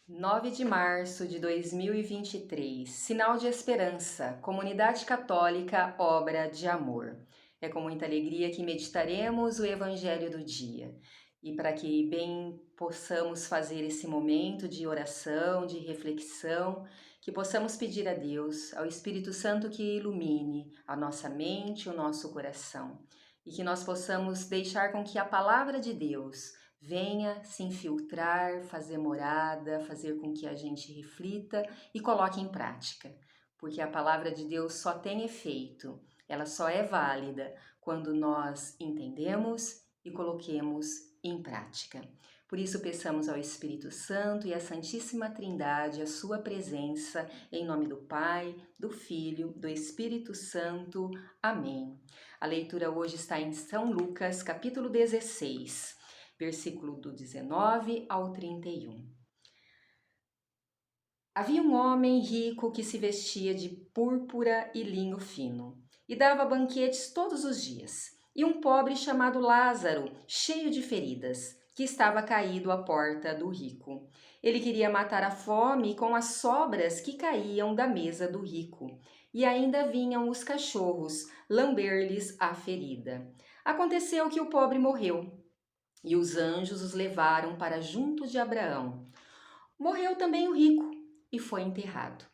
9 de março de 2023, Sinal de Esperança, Comunidade Católica, Obra de Amor. É com muita alegria que meditaremos o Evangelho do dia. E para que bem possamos fazer esse momento de oração, de reflexão, que possamos pedir a Deus, ao Espírito Santo que ilumine a nossa mente, o nosso coração. E que nós possamos deixar com que a palavra de Deus venha se infiltrar, fazer morada, fazer com que a gente reflita e coloque em prática. Porque a palavra de Deus só tem efeito, ela só é válida quando nós entendemos e coloquemos em prática. Por isso, peçamos ao Espírito Santo e à Santíssima Trindade a sua presença, em nome do Pai, do Filho, do Espírito Santo. Amém. A leitura hoje está em São Lucas, capítulo 16. Versículo do 19 ao 31. Havia um homem rico que se vestia de púrpura e linho fino, e dava banquetes todos os dias. E um pobre chamado Lázaro, cheio de feridas, que estava caído à porta do rico. Ele queria matar a fome com as sobras que caíam da mesa do rico, e ainda vinham os cachorros lamber-lhes a ferida. Aconteceu que o pobre morreu, e os anjos os levaram para junto de Abraão. Morreu também o rico e foi enterrado.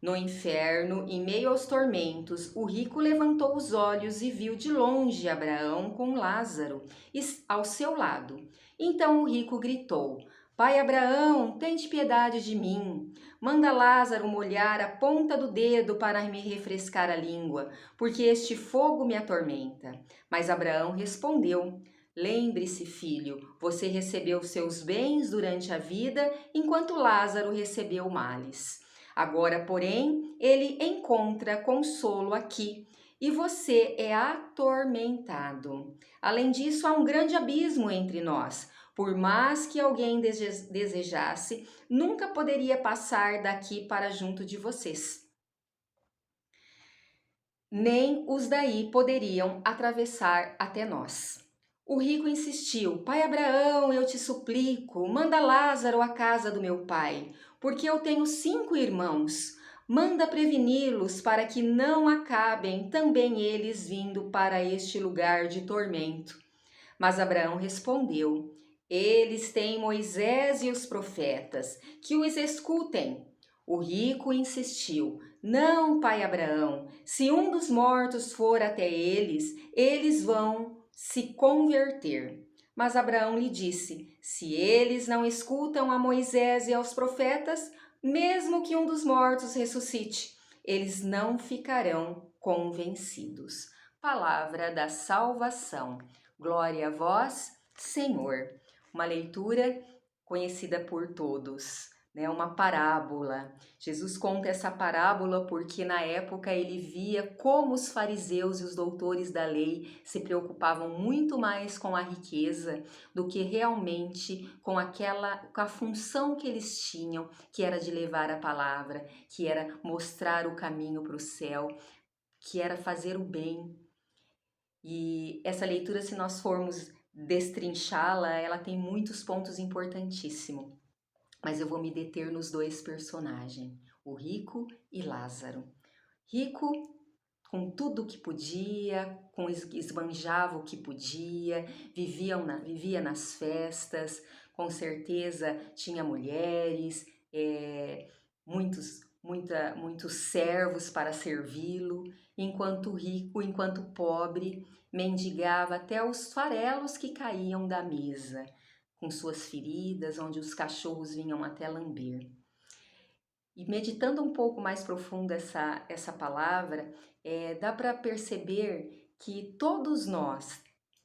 No inferno, em meio aos tormentos, o rico levantou os olhos e viu de longe Abraão com Lázaro ao seu lado. Então o rico gritou: Pai Abraão, tende piedade de mim. Manda Lázaro molhar a ponta do dedo para me refrescar a língua, porque este fogo me atormenta. Mas Abraão respondeu: Lembre-se, filho, você recebeu seus bens durante a vida, enquanto Lázaro recebeu males. Agora, porém, ele encontra consolo aqui e você é atormentado. Além disso, há um grande abismo entre nós. Por mais que alguém desejasse, nunca poderia passar daqui para junto de vocês. Nem os daí poderiam atravessar até nós. O rico insistiu: Pai Abraão, eu te suplico, manda Lázaro à casa do meu pai, porque eu tenho 5 irmãos. Manda preveni-los para que não acabem também eles vindo para este lugar de tormento. Mas Abraão respondeu: Eles têm Moisés e os profetas, que os escutem. O rico insistiu: Não, pai Abraão, se um dos mortos for até eles, eles vão se converter. Mas Abraão lhe disse: Se eles não escutam a Moisés e aos profetas, mesmo que um dos mortos ressuscite, eles não ficarão convencidos. Palavra da salvação. Glória a vós, Senhor. Uma leitura conhecida por todos, né? Uma parábola. Jesus conta essa parábola porque na época ele via como os fariseus e os doutores da lei se preocupavam muito mais com a riqueza do que realmente com a função que eles tinham, que era de levar a palavra, que era mostrar o caminho para o céu, que era fazer o bem. E essa leitura, se nós formos destrinchá-la, ela tem muitos pontos importantíssimos. Mas eu vou me deter nos 2 personagens, o rico e Lázaro. Rico com tudo o que podia, esbanjava o que podia, vivia nas festas, com certeza tinha mulheres, muitos servos para servi-lo, enquanto rico, enquanto pobre, mendigava até os farelos que caíam da mesa, com suas feridas, onde os cachorros vinham até lamber. E meditando um pouco mais profundo essa palavra, dá para perceber que todos nós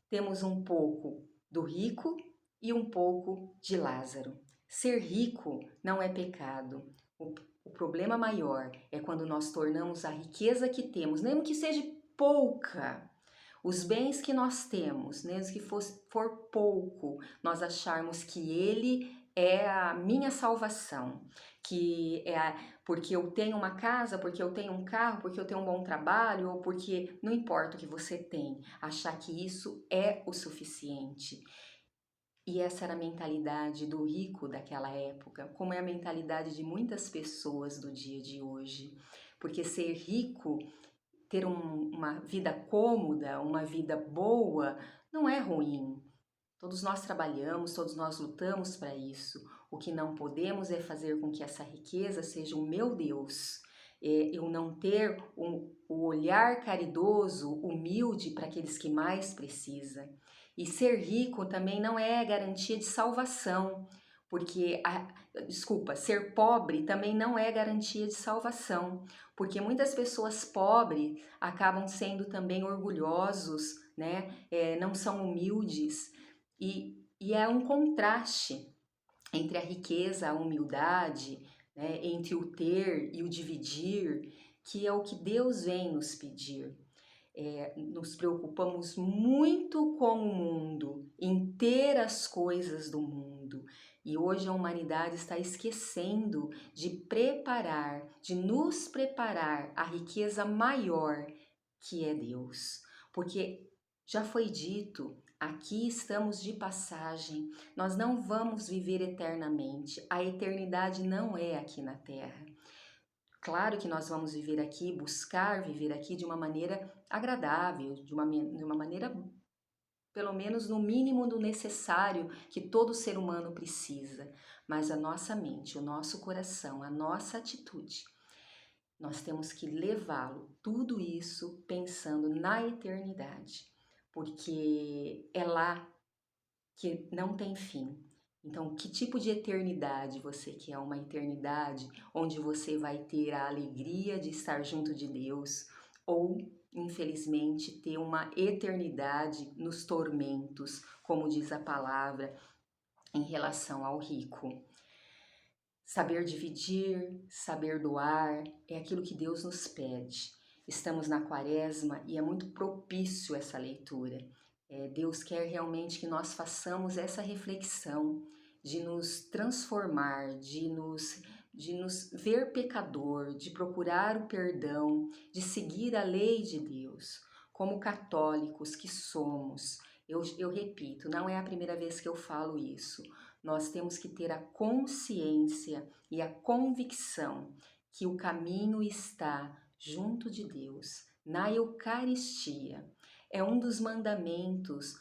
temos um pouco do rico e um pouco de Lázaro. Ser rico não é pecado. O problema maior é quando nós tornamos a riqueza que temos, mesmo que seja pouca, os bens que nós temos, mesmo que for pouco, nós acharmos que ele é a minha salvação, que porque eu tenho uma casa, porque eu tenho um carro, porque eu tenho um bom trabalho, ou porque não importa o que você tem, achar que isso é o suficiente. E essa era a mentalidade do rico daquela época, como é a mentalidade de muitas pessoas do dia de hoje. Porque ser rico, ter uma vida cômoda, uma vida boa, não é ruim. Todos nós trabalhamos, todos nós lutamos para isso. O que não podemos é fazer com que essa riqueza seja o meu Deus. Eu não ter o olhar caridoso, humilde para aqueles que mais precisam. E ser rico também não é garantia de salvação, porque, ser pobre também não é garantia de salvação, porque muitas pessoas pobres acabam sendo também orgulhosos, né? Não são humildes. E é um contraste entre a riqueza, a humildade, né, entre o ter e o dividir, que é o que Deus vem nos pedir. Nos preocupamos muito com o mundo, em ter as coisas do mundo. E hoje a humanidade está esquecendo de preparar, de nos preparar a riqueza maior que é Deus. Porque já foi dito, aqui estamos de passagem, nós não vamos viver eternamente, a eternidade não é aqui na Terra. Claro que nós vamos viver aqui, buscar viver aqui de uma maneira agradável, de uma maneira, pelo menos no mínimo do necessário que todo ser humano precisa. Mas a nossa mente, o nosso coração, a nossa atitude, nós temos que levá-lo, tudo isso pensando na eternidade, porque é lá que não tem fim. Então, que tipo de eternidade você quer? Uma eternidade onde você vai ter a alegria de estar junto de Deus ou, infelizmente, ter uma eternidade nos tormentos, como diz a palavra em relação ao rico? Saber dividir, saber doar, é aquilo que Deus nos pede. Estamos na quaresma e é muito propício essa leitura. Deus quer realmente que nós façamos essa reflexão de nos transformar, de nos ver pecador, de procurar o perdão, de seguir a lei de Deus. Como católicos que somos, eu repito, não é a primeira vez que eu falo isso. Nós temos que ter a consciência e a convicção que o caminho está junto de Deus, na Eucaristia. É um dos mandamentos,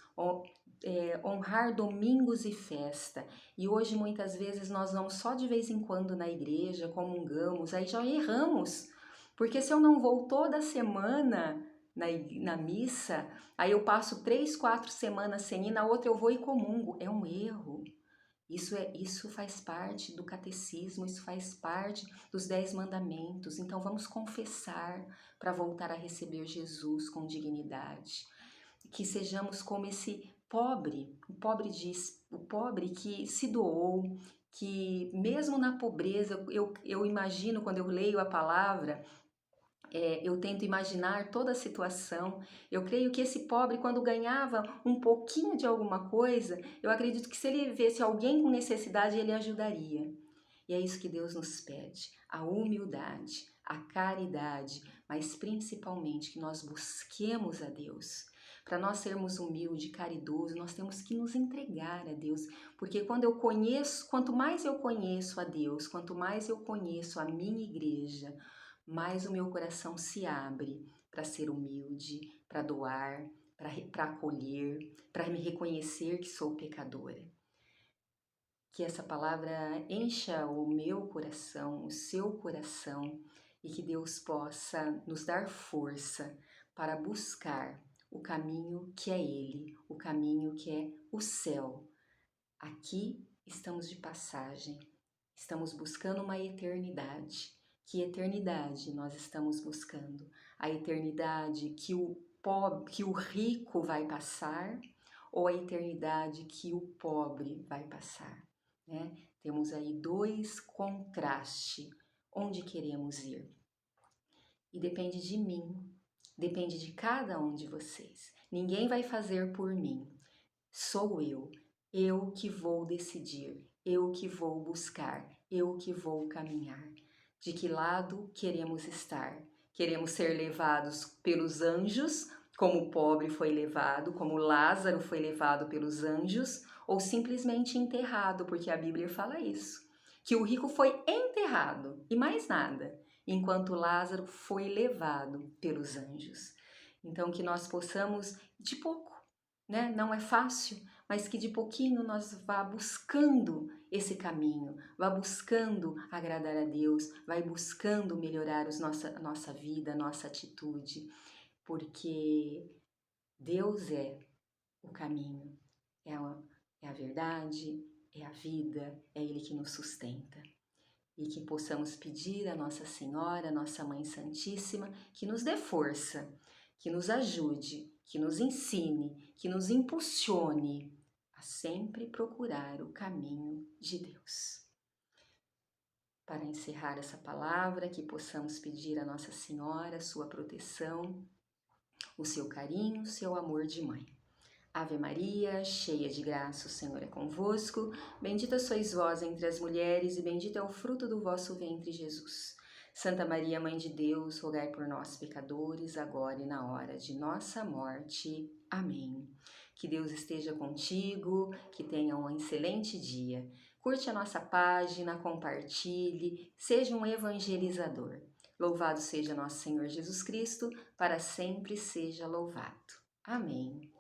honrar domingos e festa. E hoje muitas vezes nós vamos só de vez em quando na igreja, comungamos, aí já erramos. Porque se eu não vou toda semana na missa, aí eu passo 3, 4 semanas sem ir, na outra eu vou e comungo. É um erro. Isso faz parte do catecismo, isso faz parte dos 10 mandamentos. Então vamos confessar para voltar a receber Jesus com dignidade. Que sejamos como esse pobre, o pobre que se doou, que mesmo na pobreza, eu imagino quando eu leio a palavra, eu tento imaginar toda a situação. Eu creio que esse pobre, quando ganhava um pouquinho de alguma coisa, eu acredito que se ele visse alguém com necessidade, ele ajudaria. E é isso que Deus nos pede: a humildade, a caridade, mas principalmente que nós busquemos a Deus. Para nós sermos humildes, caridosos, nós temos que nos entregar a Deus, porque quanto mais eu conheço a Deus, quanto mais eu conheço a minha igreja, mais o meu coração se abre para ser humilde, para doar, para acolher, para me reconhecer que sou pecadora. Que essa palavra encha o meu coração, o seu coração, e que Deus possa nos dar força para buscar o caminho que é Ele, o caminho que é o céu. Aqui estamos de passagem, estamos buscando uma eternidade. Que eternidade nós estamos buscando? A eternidade que o pobre, que o rico vai passar, ou a eternidade que o pobre vai passar? Né? Temos aí dois contrastes. Onde queremos ir? E depende de mim, depende de cada um de vocês. Ninguém vai fazer por mim. Sou eu que vou decidir, eu que vou buscar, eu que vou caminhar. De que lado queremos estar? Queremos ser levados pelos anjos, como o pobre foi levado, como Lázaro foi levado pelos anjos, ou simplesmente enterrado, porque a Bíblia fala isso, que o rico foi enterrado e mais nada, enquanto Lázaro foi levado pelos anjos. Então que nós possamos de pouco, né? Não é fácil, mas que de pouquinho nós vá buscando esse caminho, vá buscando agradar a Deus, vai buscando melhorar a nossa vida, a nossa atitude, porque Deus é o caminho, é a verdade, é a vida, é Ele que nos sustenta. E que possamos pedir a Nossa Senhora, Nossa Mãe Santíssima, que nos dê força, que nos ajude, que nos ensine, que nos impulsione a sempre procurar o caminho de Deus. Para encerrar essa palavra, que possamos pedir a Nossa Senhora sua proteção, o seu carinho, o seu amor de mãe. Ave Maria, cheia de graça, o Senhor é convosco. Bendita sois vós entre as mulheres, e bendito é o fruto do vosso ventre, Jesus. Santa Maria, Mãe de Deus, rogai por nós, pecadores, agora e na hora de nossa morte. Amém. Que Deus esteja contigo, que tenha um excelente dia. Curte a nossa página, compartilhe, seja um evangelizador. Louvado seja nosso Senhor Jesus Cristo, para sempre seja louvado. Amém.